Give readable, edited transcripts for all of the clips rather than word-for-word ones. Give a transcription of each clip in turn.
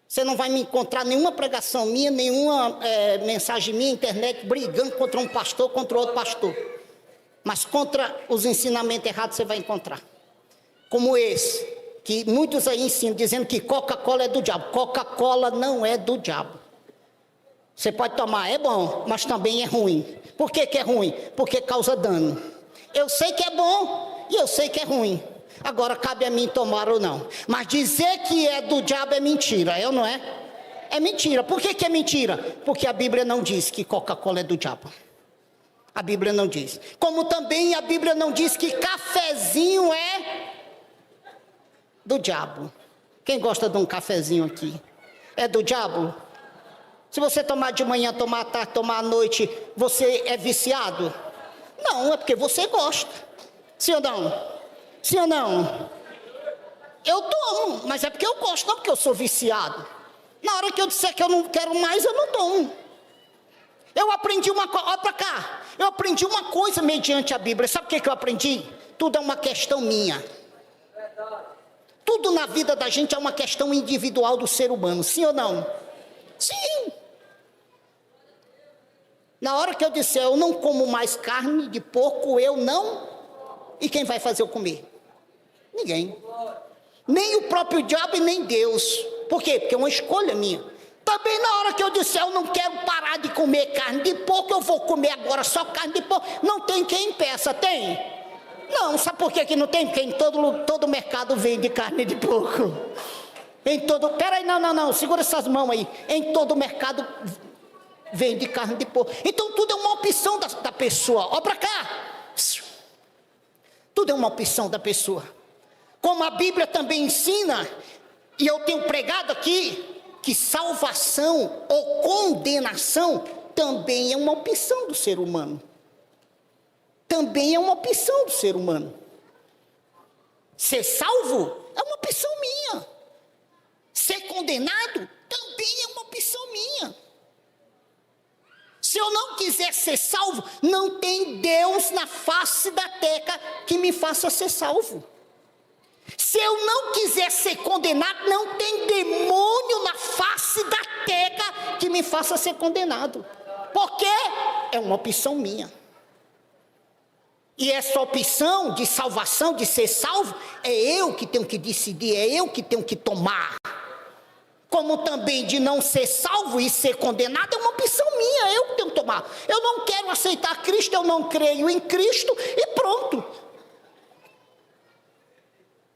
Você não vai me encontrar nenhuma pregação minha, nenhuma mensagem minha, internet, brigando contra um pastor, contra outro pastor. Mas contra os ensinamentos errados você vai encontrar. Como esse, que muitos aí ensinam, dizendo que Coca-Cola é do diabo. Coca-Cola não é do diabo. Você pode tomar, é bom, mas também é ruim. Por que que é ruim? Porque causa dano. Eu sei que é bom e eu sei que é ruim. Agora cabe a mim tomar ou não. Mas dizer que é do diabo é mentira, é ou não é? É mentira. Por que que é mentira? Porque a Bíblia não diz que Coca-Cola é do diabo. A Bíblia não diz. Como também a Bíblia não diz que cafezinho é do diabo. Quem gosta de um cafezinho aqui? É do diabo? Se você tomar de manhã, tomar à tarde, tomar à noite, você é viciado? Não, é porque você gosta. Sim ou não? Sim ou não? Eu tomo, mas é porque eu gosto, não porque eu sou viciado. Na hora que eu disser que eu não quero mais, eu não tomo. Eu aprendi uma coisa, olha para cá. Eu aprendi uma coisa mediante a Bíblia. Sabe o que eu aprendi? Tudo é uma questão minha. Tudo na vida da gente é uma questão individual do ser humano, sim ou não? Sim. Na hora que eu disser, eu não como mais carne de porco, eu não. E quem vai fazer eu comer? Ninguém. Nem o próprio diabo e nem Deus. Por quê? Porque é uma escolha minha. Também na hora que eu disser, eu não quero parar de comer carne de porco, eu vou comer agora só carne de porco. Não tem quem impeça, tem? Não, sabe por que não tem? Porque em todo mercado vende carne de porco. Peraí, não, segura essas mãos aí. Em todo mercado vende carne de porco. Então tudo é uma opção da pessoa. Ó para cá. Tudo é uma opção da pessoa. Como a Bíblia também ensina, e eu tenho pregado aqui, que salvação ou condenação também é uma opção do ser humano. Também é uma opção do ser humano. Ser salvo é uma opção minha. Ser condenado também é uma opção minha. Se eu não quiser ser salvo, não tem Deus na face da terra que me faça ser salvo. Se eu não quiser ser condenado, não tem demônio na face da terra que me faça ser condenado. Porque é uma opção minha. E essa opção de salvação, de ser salvo, é eu que tenho que decidir, é eu que tenho que tomar. Como também de não ser salvo e ser condenado, é uma opção minha, é eu que tenho que tomar. Eu não quero aceitar Cristo, eu não creio em Cristo e pronto.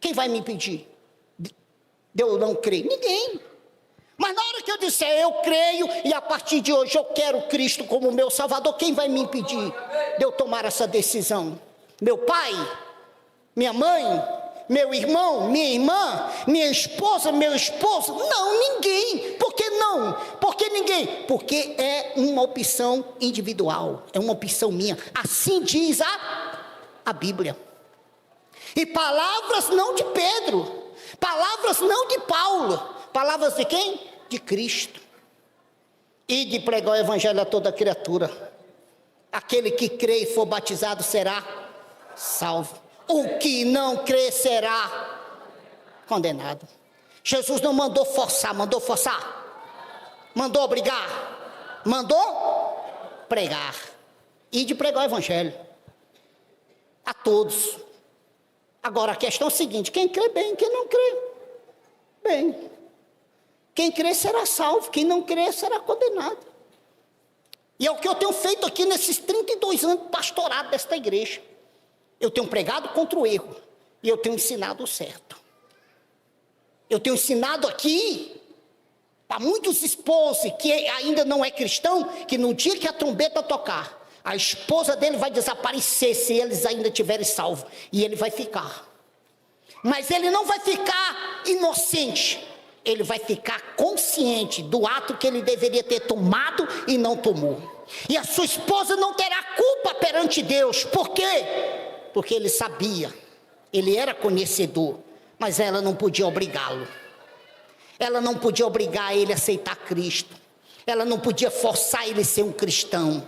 Quem vai me impedir de eu não crer? Ninguém. Mas na hora que eu disser eu creio e a partir de hoje eu quero Cristo como meu Salvador, quem vai me impedir de eu tomar essa decisão? Meu pai? Minha mãe? Meu irmão? Minha irmã? Minha esposa? Meu esposo? Não, ninguém. Por que não? Por que ninguém? Porque é uma opção individual, é uma opção minha. Assim diz a Bíblia. E palavras não de Pedro, palavras não de Paulo, palavras de quem? De Cristo. E de pregar o evangelho a toda criatura. Aquele que crê e for batizado será salvo. O que não crê será condenado. Jesus não mandou forçar, mandou forçar? Mandou obrigar? Mandou pregar. E de pregar o evangelho a todos. Agora a questão é a seguinte: quem crê bem, quem não crê bem. Quem crê será salvo, quem não crê será condenado. E é o que eu tenho feito aqui nesses 32 anos de pastorado desta igreja. Eu tenho pregado contra o erro e eu tenho ensinado o certo. Eu tenho ensinado aqui para muitos esposos que ainda não é cristão, que no dia que a trombeta tocar, a esposa dele vai desaparecer se eles ainda tiverem salvo. E ele vai ficar. Mas ele não vai ficar inocente. Ele vai ficar consciente do ato que ele deveria ter tomado e não tomou. E a sua esposa não terá culpa perante Deus. Por quê? Porque ele sabia. Ele era conhecedor. Mas ela não podia obrigá-lo. Ela não podia obrigar ele a aceitar Cristo. Ela não podia forçar ele a ser um cristão.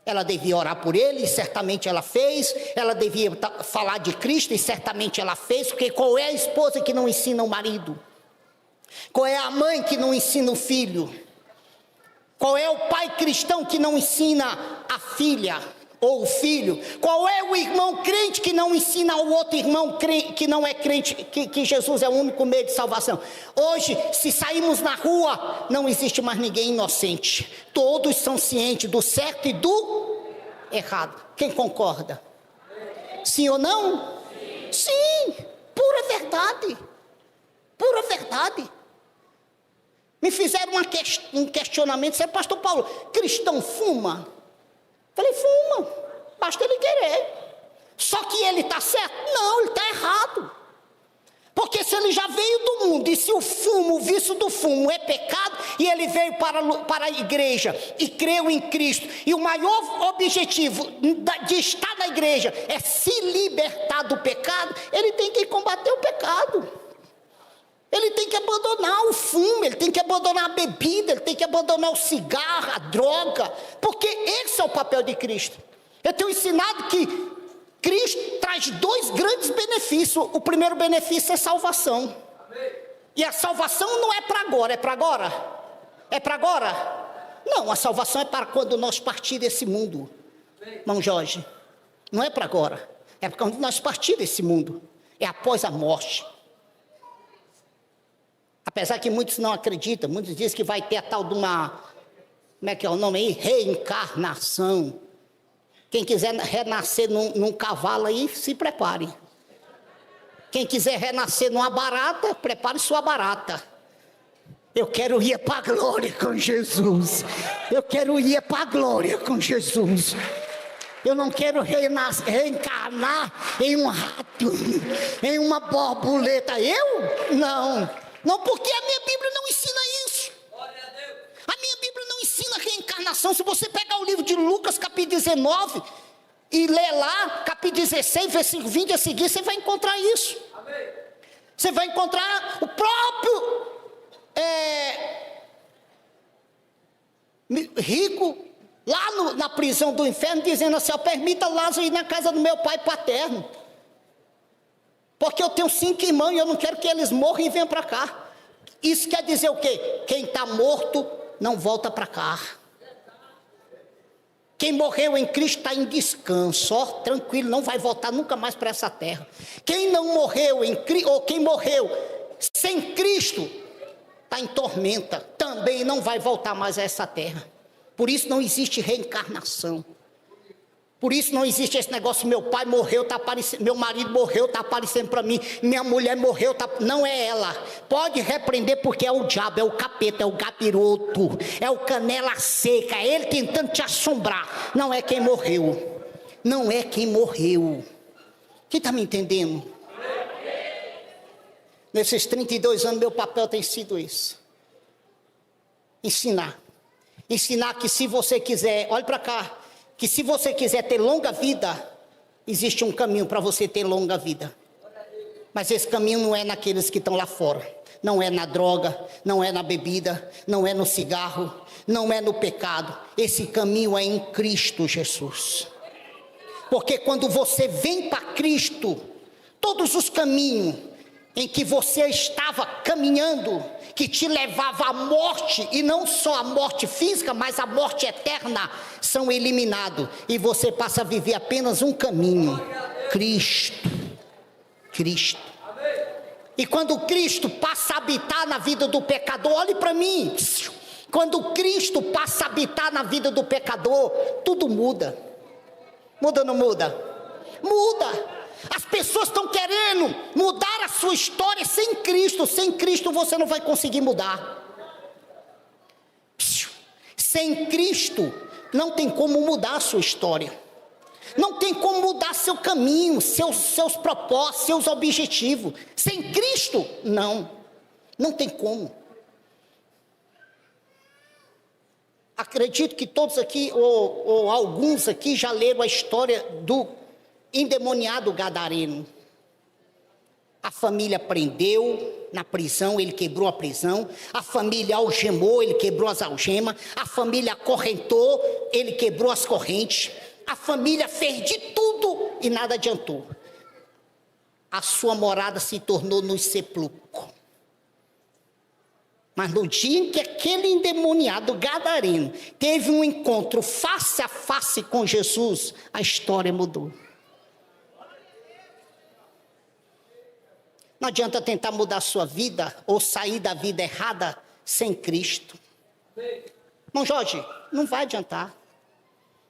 Ela devia orar por ele, e certamente ela fez. Ela devia falar de Cristo, e certamente ela fez. Porque qual é a esposa que não ensina o marido? Qual é a mãe que não ensina o filho? Qual é o pai cristão que não ensina a filha ou o filho? Qual é o irmão crente que não ensina ao outro irmão que não é crente, que Jesus é o único meio de salvação? Hoje, se sairmos na rua, não existe mais ninguém inocente. Todos são cientes do certo e do errado. Quem concorda? Sim ou não? Sim, pura verdade. Pura verdade. Me fizeram um questionamento, disseram, pastor Paulo, cristão fuma? Falei, fuma, basta ele querer. Só que ele está certo? Não, ele está errado. Porque se ele já veio do mundo, e se o fumo, o vício do fumo é pecado, e ele veio para a igreja e creu em Cristo, e o maior objetivo de estar na igreja é se libertar do pecado, ele tem que combater o pecado. Ele tem que abandonar o fumo, ele tem que abandonar a bebida, ele tem que abandonar o cigarro, a droga, porque esse é o papel de Cristo. Eu tenho ensinado que Cristo traz dois grandes benefícios. O primeiro benefício é salvação. E a salvação não é para agora, é para agora? É para agora? Não, a salvação é para quando nós partir desse mundo, irmão Jorge. Não é para agora, é para quando nós partir desse mundo, é após a morte. Apesar que muitos não acreditam, muitos dizem que vai ter a tal de uma, como é que é o nome aí? Reencarnação. Quem quiser renascer num cavalo aí, se prepare. Quem quiser renascer numa barata, prepare sua barata. Eu quero ir para a glória com Jesus. Eu quero ir para a glória com Jesus. Eu não quero reencarnar em um rato, em uma borboleta. Eu? Não. Não, porque a minha Bíblia não ensina isso. A minha Bíblia não ensina reencarnação. Se você pegar o livro de Lucas, capítulo 19, e ler lá, capítulo 16, versículo 20 a seguir, você vai encontrar isso. Você vai encontrar o próprio rico, lá na prisão do inferno, dizendo assim, ó, permita Lázaro ir na casa do meu pai paterno. Porque eu tenho 5 irmãos e eu não quero que eles morram e venham para cá. Isso quer dizer o quê? Quem está morto não volta para cá. Quem morreu em Cristo está em descanso, ó, tranquilo, não vai voltar nunca mais para essa terra. Quem não morreu em Cristo, ou quem morreu sem Cristo, está em tormenta, também não vai voltar mais a essa terra. Por isso não existe reencarnação. Por isso não existe esse negócio, meu pai morreu, tá aparecendo, meu marido morreu, está aparecendo para mim, minha mulher morreu, não é ela. Pode repreender porque é o diabo, é o capeta, é o gabiroto, é o canela seca, é ele tentando te assombrar. Não é quem morreu, não é quem morreu. Quem está me entendendo? Nesses 32 anos meu papel tem sido isso. Ensinar que se você quiser, olhe para cá, que se você quiser ter longa vida, existe um caminho para você ter longa vida. Mas esse caminho não é naqueles que estão lá fora. Não é na droga, não é na bebida, não é no cigarro, não é no pecado. Esse caminho é em Cristo Jesus. Porque quando você vem para Cristo, todos os caminhos em que você estava caminhando, que te levava à morte, e não só a morte física, mas a morte eterna, são eliminados, e você passa a viver apenas um caminho, Cristo. E quando Cristo passa a habitar na vida do pecador, olhe para mim, quando Cristo passa a habitar na vida do pecador, tudo muda. Muda ou não muda? Muda. As pessoas estão querendo mudar a sua história sem Cristo. Sem Cristo você não vai conseguir mudar. Sem Cristo não tem como mudar a sua história. Não tem como mudar seu caminho, seus propósitos, seus objetivos. Sem Cristo, não tem como. Acredito que todos aqui, ou alguns aqui, já leram a história do endemoniado gadareno. A família prendeu na prisão, ele quebrou a prisão. A família algemou, ele quebrou as algemas. A família acorrentou, ele quebrou as correntes. A família fez de tudo e nada adiantou. A sua morada se tornou no sepulcro. Mas no dia em que aquele endemoniado gadareno teve um encontro face a face com Jesus, a história mudou. Não adianta tentar mudar a sua vida ou sair da vida errada sem Cristo. Irmão Jorge, não vai adiantar.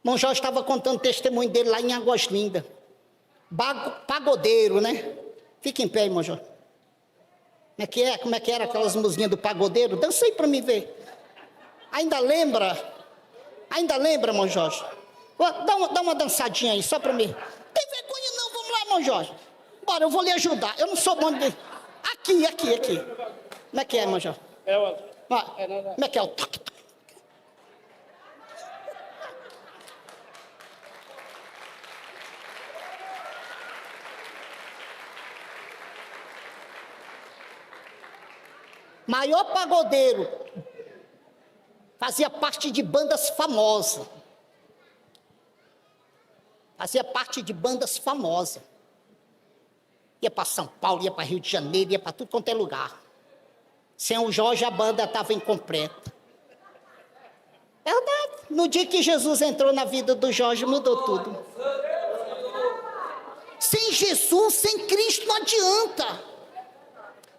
Irmão Jorge estava contando o testemunho dele lá em Águas Lindas. Pagodeiro, né? Fica em pé, irmão Jorge. Como é que era aquelas musiquinhas do pagodeiro? Dança aí para me ver. Ainda lembra, irmão Jorge? Dá uma dançadinha aí, só para mim. Tem vergonha não, vamos lá, irmão Jorge. Bora, eu vou lhe ajudar. Eu não sou bom de... Aqui. Como é que é, irmão Jorge? Como é que é o toque? Maior pagodeiro, fazia parte de bandas famosas. Ia para São Paulo, ia para Rio de Janeiro, ia para tudo quanto é lugar. Sem o Jorge, a banda estava incompleta. É verdade. No dia que Jesus entrou na vida do Jorge, mudou tudo. Sem Jesus, sem Cristo, não adianta.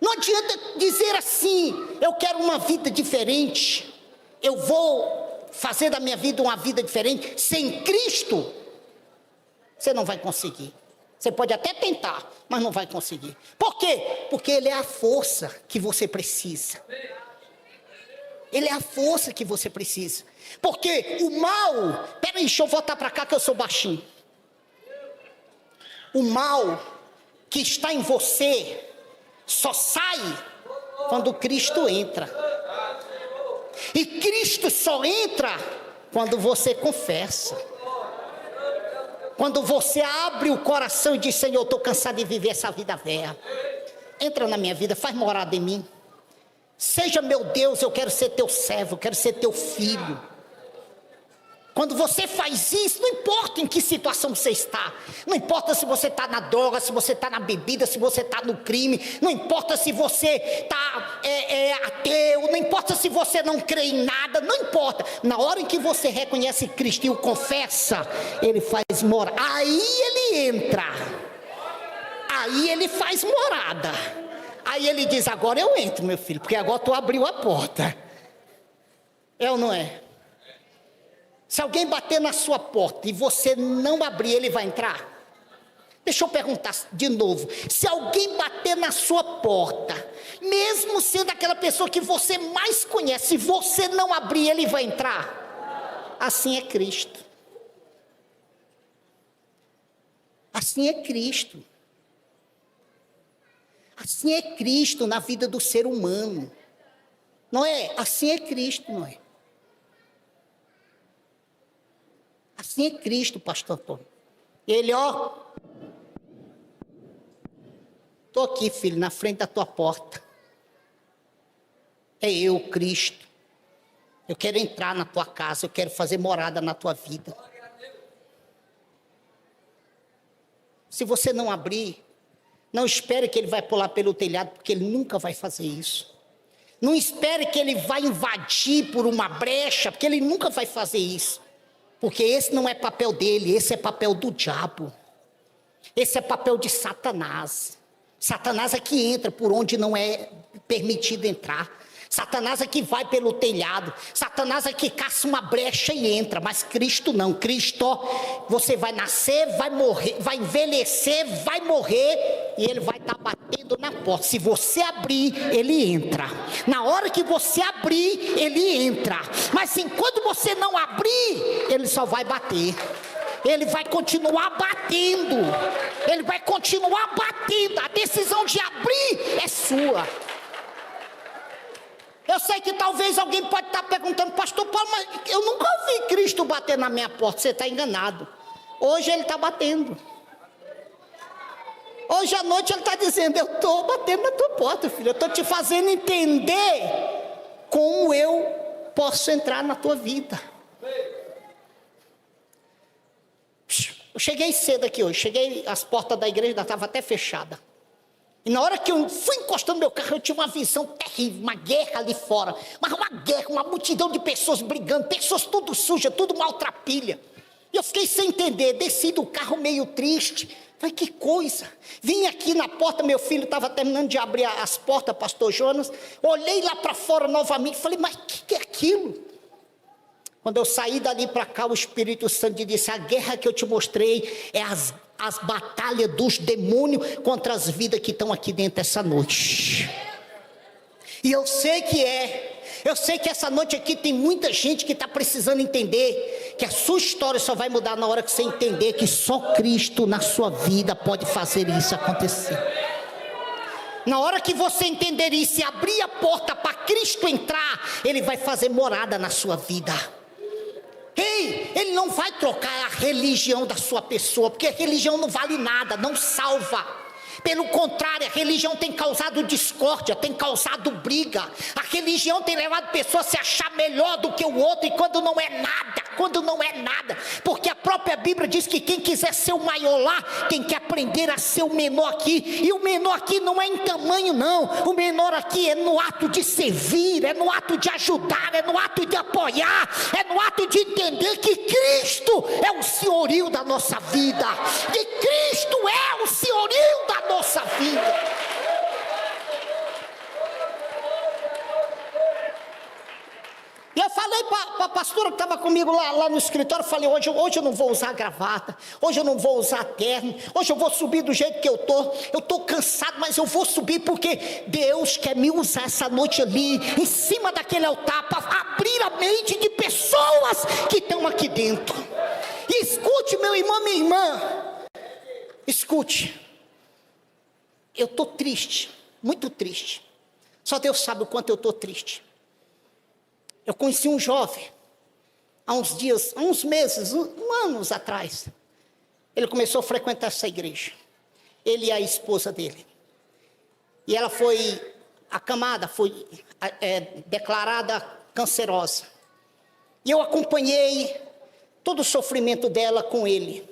Não adianta dizer assim, eu quero uma vida diferente, eu vou fazer da minha vida uma vida diferente. Sem Cristo, você não vai conseguir. Você pode até tentar, mas não vai conseguir. Por quê? Porque Ele é a força que você precisa. Ele é a força que você precisa. Porque o mal... Peraí, deixa eu voltar para cá que eu sou baixinho. O mal que está em você só sai quando Cristo entra. E Cristo só entra quando você confessa. Quando você abre o coração e diz, Senhor, eu estou cansado de viver essa vida velha. Entra na minha vida, faz morada em mim. Seja meu Deus, eu quero ser teu servo, eu quero ser teu filho. Quando você faz isso, não importa em que situação você está, não importa se você está na droga, se você está na bebida, se você está no crime, não importa se você está ateu, não importa se você não crê em nada, não importa. Na hora em que você reconhece Cristo e o confessa, Ele faz morada. Aí Ele entra, aí Ele faz morada. Aí Ele diz, agora eu entro, meu filho, porque agora tu abriu a porta. É ou não é? Se alguém bater na sua porta e você não abrir, ele vai entrar? Deixa eu perguntar de novo. Se alguém bater na sua porta, mesmo sendo aquela pessoa que você mais conhece, se você não abrir, ele vai entrar? Assim é Cristo. Assim é Cristo. Assim é Cristo na vida do ser humano. Não é? Assim é Cristo, não é? Assim é Cristo, pastor Antônio. Ele, estou aqui, filho, na frente da tua porta. É eu, Cristo. Eu quero entrar na tua casa, eu quero fazer morada na tua vida. Se você não abrir, não espere que ele vai pular pelo telhado, porque ele nunca vai fazer isso. Não espere que ele vai invadir por uma brecha, porque ele nunca vai fazer isso. Porque esse não é papel dele, esse é papel do diabo. Esse é papel de Satanás. Satanás é que entra por onde não é permitido entrar. Satanás é que vai pelo telhado. Satanás é que caça uma brecha e entra. Mas Cristo não. Cristo, você vai nascer, vai morrer, vai envelhecer, vai morrer e ele vai estar batendo na porta. Se você abrir, ele entra. Na hora que você abrir, ele entra. Mas enquanto você não abrir, ele só vai bater. Ele vai continuar batendo. Ele vai continuar batendo. A decisão de abrir é sua. Eu sei que talvez alguém pode estar perguntando, pastor Paulo, mas eu nunca ouvi Cristo bater na minha porta. Você está enganado. Hoje ele está batendo. Hoje à noite ele está dizendo, eu estou batendo na tua porta, filho. Eu estou te fazendo entender como eu posso entrar na tua vida. Eu cheguei cedo aqui hoje. Cheguei, as portas da igreja estavam até fechadas. E na hora que eu fui encostando meu carro, eu tive uma visão terrível, uma guerra ali fora. Mas uma guerra, uma multidão de pessoas brigando, pessoas tudo sujas, tudo maltrapilha. E eu fiquei sem entender, desci do carro meio triste. Falei, que coisa. Vim aqui na porta, meu filho estava terminando de abrir as portas, pastor Jonas. Olhei lá para fora novamente, falei, mas o que é aquilo? Quando eu saí dali para cá, o Espírito Santo disse, a guerra que eu te mostrei é as batalhas dos demônios contra as vidas que estão aqui dentro essa noite. E eu sei que eu sei que essa noite aqui tem muita gente que está precisando entender que a sua história só vai mudar na hora que você entender que só Cristo na sua vida pode fazer isso acontecer. Na hora que você entender isso e abrir a porta para Cristo entrar, Ele vai fazer morada na sua vida. Ei, Ele não vai trocar a religião da sua pessoa, porque a religião não vale nada, não salva. Pelo contrário, a religião tem causado discórdia, tem causado briga. A religião tem levado pessoas a se achar melhor do que o outro, e quando não é nada, porque a própria Bíblia diz que quem quiser ser o maior lá, tem que aprender a ser o menor aqui. E o menor aqui não é em tamanho não, o menor aqui é no ato de servir, é no ato de ajudar, é no ato de apoiar, é no ato de entender que Cristo é o senhorio da nossa vida, que Cristo é o senhorio da nossa vida. E eu falei para a pastora que estava comigo lá no escritório, falei, hoje eu não vou usar gravata, hoje eu não vou usar terno, hoje eu vou subir do jeito que eu estou cansado, mas eu vou subir porque Deus quer me usar essa noite ali, em cima daquele altar, para abrir a mente de pessoas que estão aqui dentro. E escute, meu irmão, minha irmã, escute, eu estou triste, muito triste, só Deus sabe o quanto eu estou triste. Eu conheci um jovem, há uns meses, anos atrás. Ele começou a frequentar essa igreja. Ele e a esposa dele. E ela foi acamada, foi declarada cancerosa. E eu acompanhei todo o sofrimento dela com ele.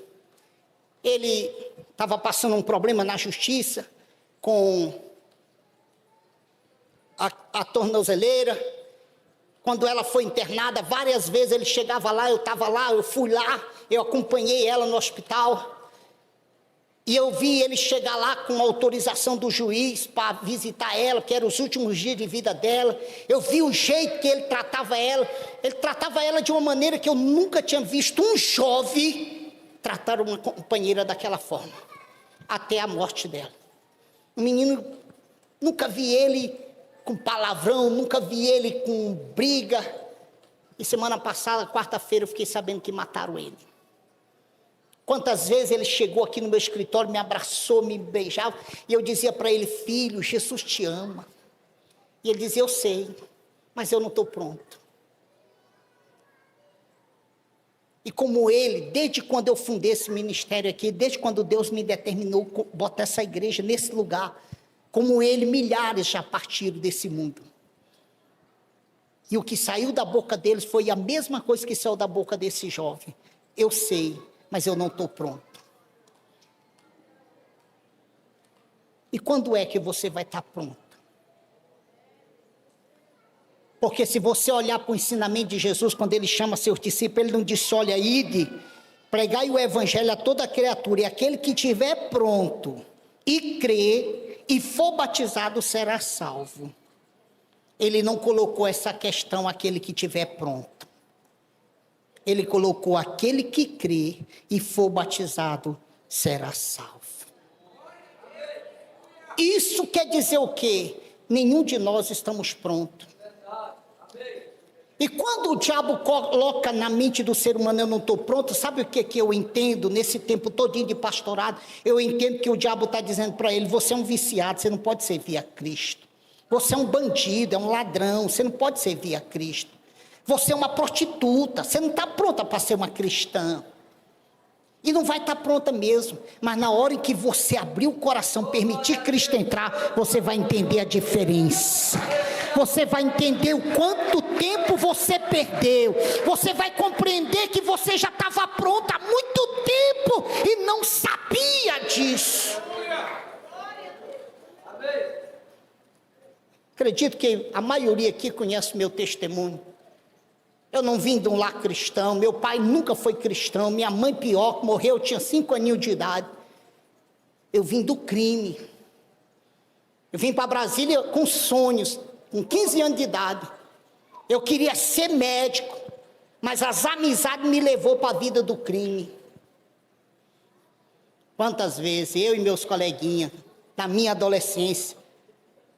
Ele estava passando um problema na justiça, com a tornozeleira. Quando ela foi internada, várias vezes ele chegava lá, eu estava lá, eu fui lá, eu acompanhei ela no hospital. E eu vi ele chegar lá com autorização do juiz para visitar ela, que eram os últimos dias de vida dela. Eu vi o jeito que ele tratava ela de uma maneira que eu nunca tinha visto um jovem tratar uma companheira daquela forma, até a morte dela. O menino, nunca vi ele com palavrão, nunca vi ele com briga. E semana passada, quarta-feira, eu fiquei sabendo que mataram ele. Quantas vezes ele chegou aqui no meu escritório, me abraçou, me beijava, e eu dizia para ele, filho, Jesus te ama. E ele dizia, eu sei, mas eu não estou pronto. E como ele, desde quando eu fundei esse ministério aqui, desde quando Deus me determinou botar essa igreja nesse lugar, como ele, milhares já partiram desse mundo. E o que saiu da boca deles foi a mesma coisa que saiu da boca desse jovem. Eu sei, mas eu não estou pronto. E quando é que você vai estar pronto? Porque se você olhar para o ensinamento de Jesus, quando ele chama seus discípulos, ele não disse, olha, ide, pregai o evangelho a toda criatura, e aquele que estiver pronto e crer, e for batizado, será salvo. Ele não colocou essa questão, aquele que estiver pronto. Ele colocou, aquele que crê e for batizado, será salvo. Isso quer dizer o quê? Nenhum de nós estamos prontos. E quando o diabo coloca na mente do ser humano, eu não estou pronto, sabe o que eu entendo nesse tempo todinho de pastorado? Eu entendo que o diabo está dizendo para ele, você é um viciado, você não pode servir a Cristo. Você é um bandido, é um ladrão, você não pode servir a Cristo. Você é uma prostituta, você não está pronta para ser uma cristã. E não vai estar pronta mesmo, mas na hora em que você abrir o coração, permitir Cristo entrar, você vai entender a diferença. Você vai entender o quanto tempo você perdeu. Você vai compreender que você já estava pronta há muito tempo e não sabia disso. Acredito que a maioria aqui conhece o meu testemunho. Eu não vim de um lar cristão, meu pai nunca foi cristão, minha mãe pior, morreu, eu tinha 5 aninhos de idade. Eu vim do crime. Eu vim para Brasília com sonhos, com 15 anos de idade. Eu queria ser médico, mas as amizades me levou para a vida do crime. Quantas vezes eu e meus coleguinhas, na minha adolescência,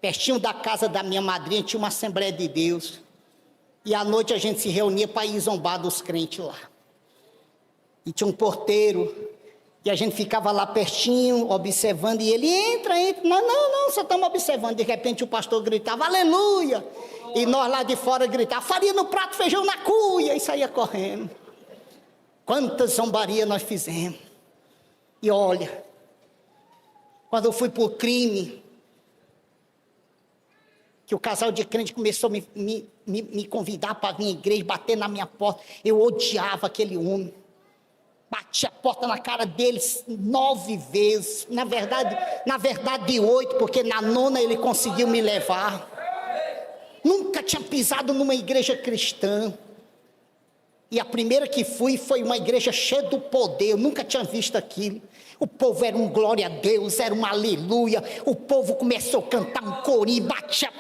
pertinho da casa da minha madrinha, tinha uma Assembleia de Deus. E à noite a gente se reunia para ir zombar dos crentes lá. E tinha um porteiro, e a gente ficava lá pertinho, observando, e ele entra. Não, só estamos observando. De repente o pastor gritava, aleluia! E nós lá de fora gritávamos, farinha no prato, feijão na cuia, e saía correndo. Quantas zombarias nós fizemos. E olha, quando eu fui para o crime, que o casal de crente começou a me convidar para vir à igreja, bater na minha porta. Eu odiava aquele homem. Bati a porta na cara deles 9 vezes. Na verdade 8, porque na 9ª ele conseguiu me levar. Nunca tinha pisado numa igreja cristã. E a primeira que fui foi uma igreja cheia do poder. Eu nunca tinha visto aquilo. O povo era um glória a Deus, era um aleluia. O povo começou a cantar um corinho, batia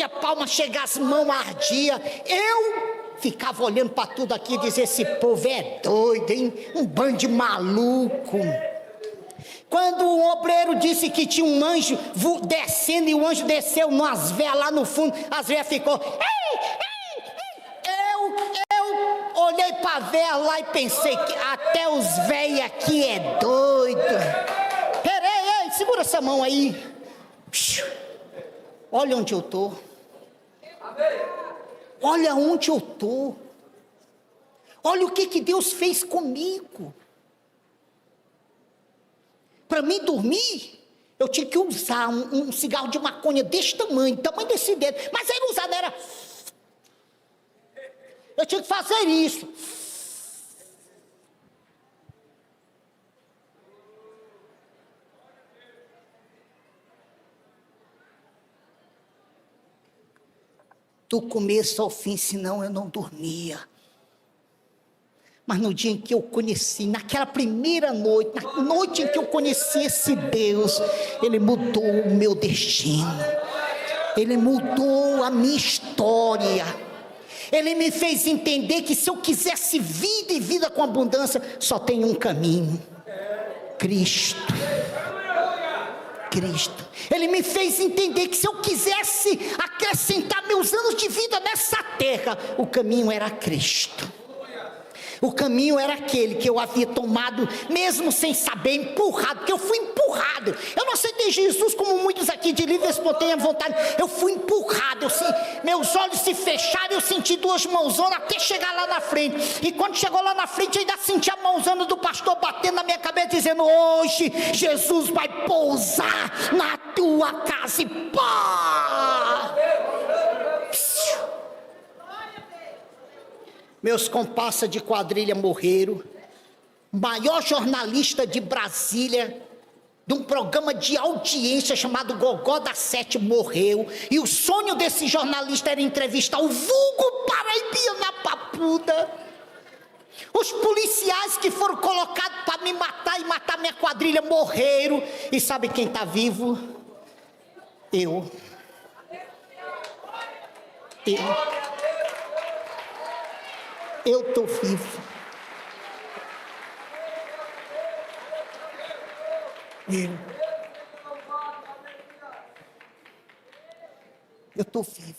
palma, chega as mãos, ardia. Eu ficava olhando para tudo aqui e dizia, esse povo é doido, hein? Um bando de maluco. Quando o obreiro disse que tinha um anjo descendo, e o anjo desceu nas velas lá no fundo, as velas ficou... Eu olhei para a vela lá e pensei que até os velhos aqui é doido. Ei, segura essa mão aí. Olha onde eu estou. Olha onde eu estou. Olha o que Deus fez comigo. Para mim dormir, eu tinha que usar um cigarro de maconha desse tamanho desse dedo. Mas ele usava, era... Eu tinha que fazer isso. Do começo ao fim, senão eu não dormia. Mas no dia em que eu conheci, naquela primeira noite, na noite em que eu conheci esse Deus, Ele mudou o meu destino. Ele mudou a minha história. Ele me fez entender que se eu quisesse vida e vida com abundância, só tem um caminho: Cristo. Ele me fez entender que se eu quisesse acrescentar meus anos de vida nessa terra, o caminho era Cristo. O caminho era aquele que eu havia tomado, mesmo sem saber, empurrado, porque eu fui empurrado. Eu não aceitei Jesus como muitos aqui de livre e espontânea vontade. Eu fui empurrado, meus olhos se fecharam, eu senti 2 mãozonas até chegar lá na frente. E quando chegou lá na frente, eu ainda senti a mãozona do pastor batendo na minha cabeça, dizendo: hoje Jesus vai pousar na tua casa. E pá! Meus comparsas de quadrilha morreram. O maior jornalista de Brasília, de um programa de audiência chamado Gogó da Sete, morreu. E o sonho desse jornalista era entrevistar o vulgo paraibano na Papuda. Os policiais que foram colocados para me matar e matar minha quadrilha morreram. E sabe quem está vivo? Eu. Eu estou vivo. Eu estou vivo.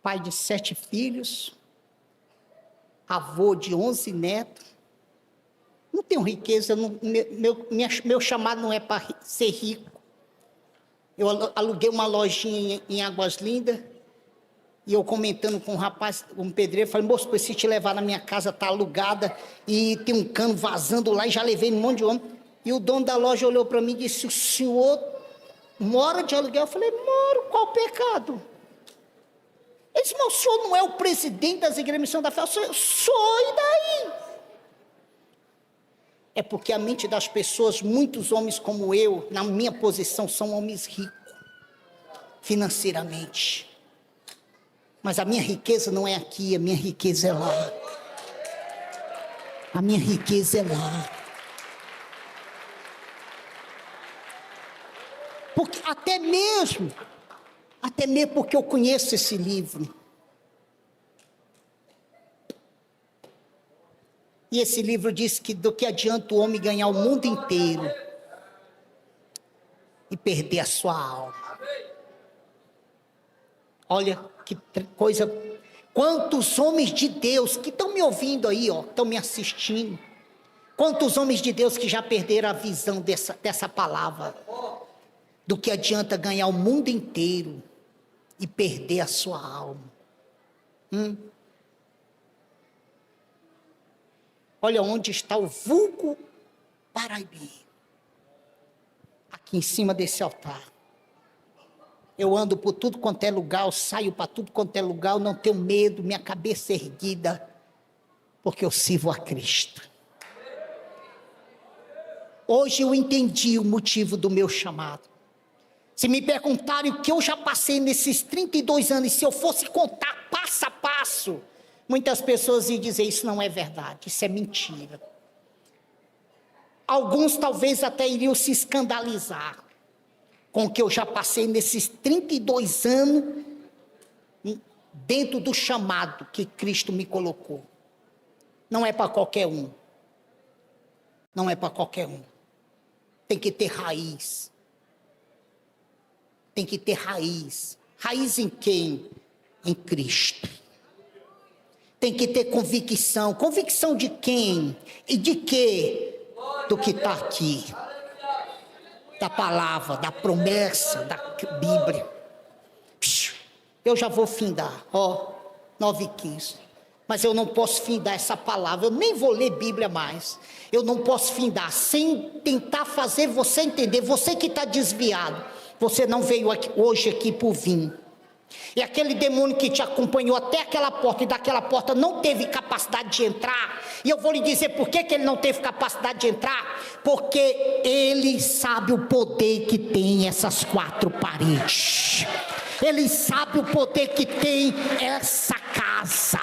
Pai de 7 filhos, avô de 11 netos. Não tenho riqueza, meu chamado não é para ser rico. Eu aluguei uma lojinha em Águas Lindas, e eu comentando com um rapaz, um pedreiro, falei: moço, preciso te levar na minha casa, está alugada, e tem um cano vazando lá, e já levei um monte de homem. E o dono da loja olhou para mim e disse: o senhor mora de aluguel? Eu falei: moro, qual o pecado? Ele disse: mas o senhor não é o presidente das igrejas de Missão da Fé? Eu sou, e daí? É porque a mente das pessoas, muitos homens como eu, na minha posição, são homens ricos, financeiramente. Mas a minha riqueza não é aqui, a minha riqueza é lá. A minha riqueza é lá. Porque até mesmo porque eu conheço esse livro. E esse livro diz que do que adianta o homem ganhar o mundo inteiro e perder a sua alma. Olha que coisa. Quantos homens de Deus que estão me ouvindo aí, estão me assistindo. Quantos homens de Deus que já perderam a visão dessa palavra. Do que adianta ganhar o mundo inteiro e perder a sua alma. Olha onde está o vulgo paraibano. Aqui em cima desse altar. Eu ando por tudo quanto é lugar, eu saio para tudo quanto é lugar, eu não tenho medo, minha cabeça erguida, porque eu sirvo a Cristo. Hoje eu entendi o motivo do meu chamado. Se me perguntarem o que eu já passei nesses 32 anos, se eu fosse contar passo a passo, muitas pessoas iam dizer, isso não é verdade, isso é mentira. Alguns talvez até iriam se escandalizar com o que eu já passei nesses 32 anos, dentro do chamado que Cristo me colocou. Não é para qualquer um. Não é para qualquer um. Tem que ter raiz. Tem que ter raiz. Raiz em quem? Em Cristo. Tem que ter convicção. Convicção de quem? E de quê? Do que está aqui. Da palavra, da promessa, da Bíblia. Eu já vou findar. 9h15. Mas eu não posso findar essa palavra. Eu nem vou ler Bíblia mais. Eu não posso findar sem tentar fazer você entender. Você que está desviado. Você não veio hoje aqui por vir. E aquele demônio que te acompanhou até aquela porta, e daquela porta não teve capacidade de entrar. E eu vou lhe dizer por que ele não teve capacidade de entrar. Porque ele sabe o poder que tem essas 4 paredes. Ele sabe o poder que tem essa casa.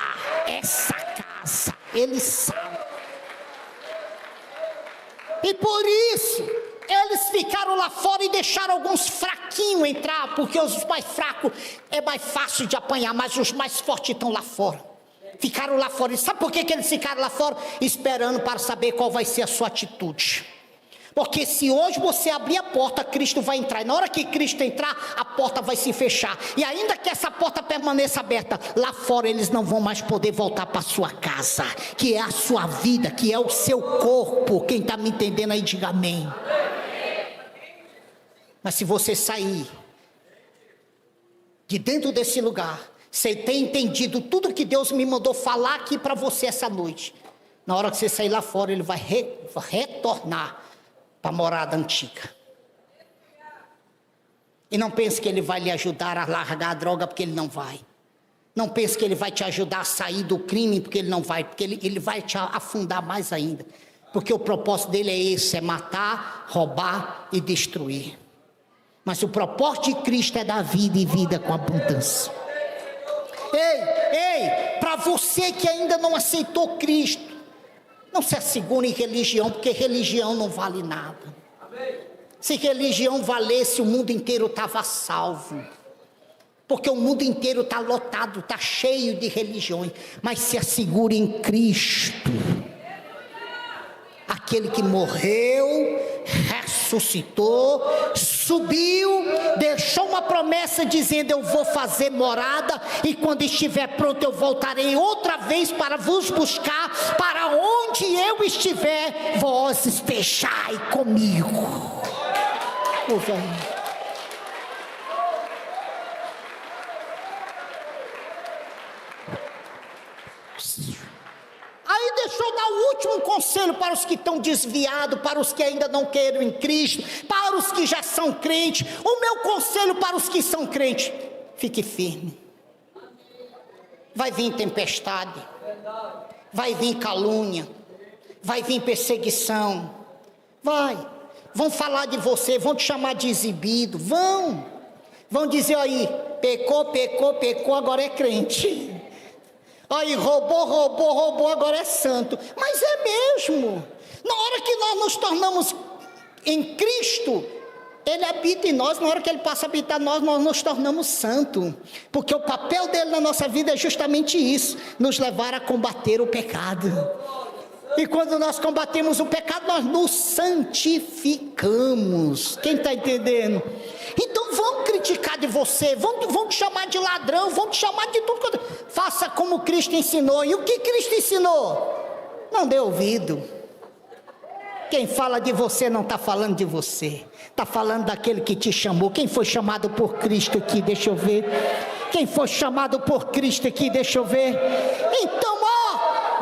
Essa casa. Ele sabe. E por isso eles ficaram lá fora e deixaram alguns fraquinhos entrar, porque os mais fracos é mais fácil de apanhar, mas os mais fortes estão lá fora. Ficaram lá fora. E sabe por que eles ficaram lá fora? Esperando para saber qual vai ser a sua atitude. Porque se hoje você abrir a porta, Cristo vai entrar. E na hora que Cristo entrar, a porta vai se fechar. E ainda que essa porta permaneça aberta, lá fora eles não vão mais poder voltar para a sua casa, que é a sua vida, que é o seu corpo. Quem está me entendendo aí, diga amém. Mas se você sair de dentro desse lugar, você tem entendido tudo que Deus me mandou falar aqui para você essa noite. Na hora que você sair lá fora, Ele vai retornar para a morada antiga. E não pense que Ele vai lhe ajudar a largar a droga, porque Ele não vai. Não pense que Ele vai te ajudar a sair do crime, porque Ele não vai. Porque Ele vai te afundar mais ainda. Porque o propósito dele é esse, é matar, roubar e destruir. Mas o propósito de Cristo é dar vida e vida com abundância. Ei, para você que ainda não aceitou Cristo, não se assegure em religião, porque religião não vale nada. Se religião valesse, o mundo inteiro estava salvo. Porque o mundo inteiro está lotado, está cheio de religiões. Mas se assegure em Cristo. Aquele que morreu, ressuscitou, subiu, deixou uma promessa dizendo: eu vou fazer morada, e quando estiver pronto eu voltarei outra vez para vos buscar, para onde eu estiver, vós estejai comigo. Aí deixa eu dar o último conselho para os que estão desviados, para os que ainda não querem em Cristo, para os que já são crentes. O meu conselho para os que são crentes: fique firme. Vai vir tempestade, vai vir calúnia, vai vir perseguição, vão falar de você, vão te chamar de exibido, vão dizer aí, pecou, agora é crente, aí roubou, agora é santo, mas é mesmo, na hora que nós nos tornamos em Cristo, Ele habita em nós, na hora que Ele passa a habitar em nós, nós nos tornamos santos, porque o papel dele na nossa vida é justamente isso, nos levar a combater o pecado, e quando nós combatemos o pecado, nós nos santificamos, quem está entendendo? Então vão criticar de você, vão te chamar de ladrão, vão te chamar de tudo, faça como Cristo ensinou, e o que Cristo ensinou? Não dê ouvido. Quem fala de você não está falando de você, está falando daquele que te chamou. Quem foi chamado por Cristo aqui, deixa eu ver. Quem foi chamado por Cristo aqui, deixa eu ver. Então,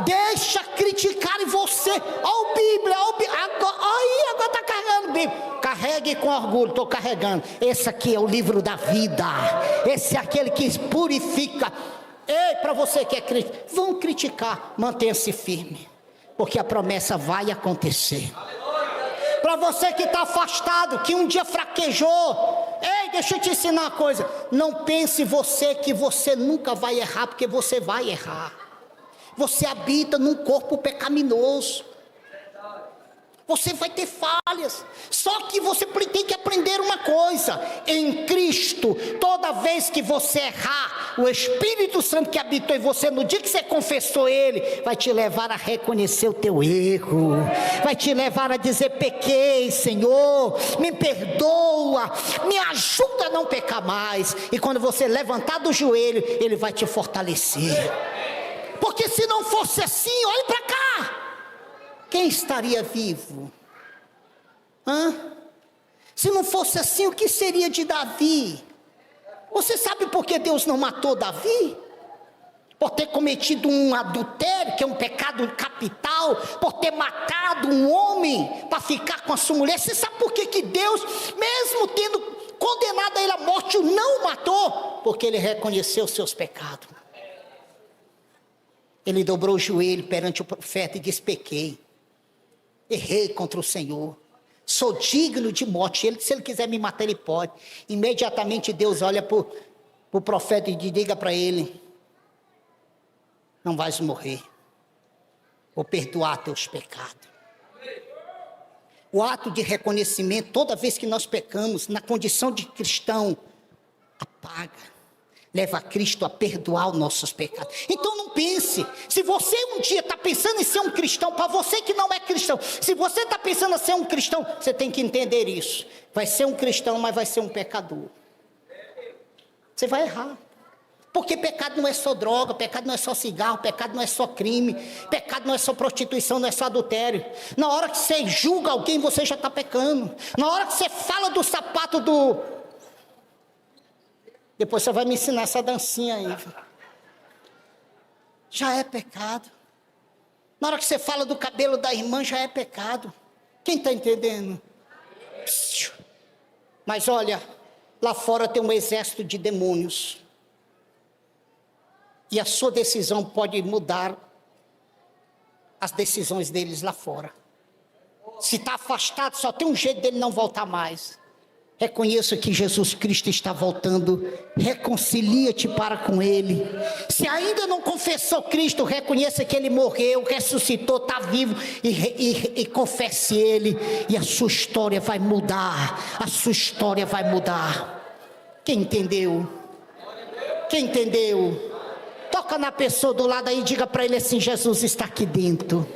deixa criticar em você. Ó, Bíblia, agora está carregando Bíblia. Carregue com orgulho, estou carregando. Esse aqui é o livro da vida. Esse é aquele que purifica. Ei, para você que é cristão, vão criticar, mantenha-se firme, porque a promessa vai acontecer. Para você que está afastado, que um dia fraquejou, ei, deixa eu te ensinar uma coisa, não pense você que você nunca vai errar, porque você vai errar. Você habita num corpo pecaminoso, você vai ter falhas, só que você tem que aprender uma coisa, em Cristo, toda vez que você errar, o Espírito Santo que habitou em você, no dia que você confessou Ele, vai te levar a reconhecer o teu erro, vai te levar a dizer, pequei Senhor, me perdoa, me ajuda a não pecar mais, e quando você levantar do joelho, Ele vai te fortalecer, porque se não fosse assim, olhe para cá, quem estaria vivo? Se não fosse assim, o que seria de Davi? Você sabe por que Deus não matou Davi? Por ter cometido um adultério, que é um pecado capital, por ter matado um homem para ficar com a sua mulher. Você sabe por que Deus, mesmo tendo condenado a ele à morte, o não matou? Porque ele reconheceu os seus pecados. Ele dobrou o joelho perante o profeta e disse, pequei, errei contra o Senhor, sou digno de morte, se ele quiser me matar, ele pode. Imediatamente Deus olha para o profeta e diga para ele, não vais morrer, vou perdoar teus pecados. O ato de reconhecimento, toda vez que nós pecamos, na condição de cristão, apaga, leva a Cristo a perdoar os nossos pecados. Então não pense, se você um dia está pensando em ser um cristão, para você que não é cristão, se você está pensando em ser um cristão, você tem que entender isso, vai ser um cristão, mas vai ser um pecador, você vai errar, porque pecado não é só droga, pecado não é só cigarro, pecado não é só crime, pecado não é só prostituição, não é só adultério. Na hora que você julga alguém, você já está pecando. Na hora que você fala do sapato depois você vai me ensinar essa dancinha aí. Já é pecado. Na hora que você fala do cabelo da irmã, já é pecado. Quem está entendendo? Mas olha, lá fora tem um exército de demônios. E a sua decisão pode mudar as decisões deles lá fora. Se está afastado, só tem um jeito dele não voltar mais. Reconheça que Jesus Cristo está voltando, reconcilia-te para com Ele. Se ainda não confessou Cristo, reconheça que Ele morreu, ressuscitou, está vivo e confesse Ele, e a sua história vai mudar, a sua história vai mudar. Quem entendeu? Quem entendeu? Toca na pessoa do lado aí e diga para ele assim, Jesus está aqui dentro.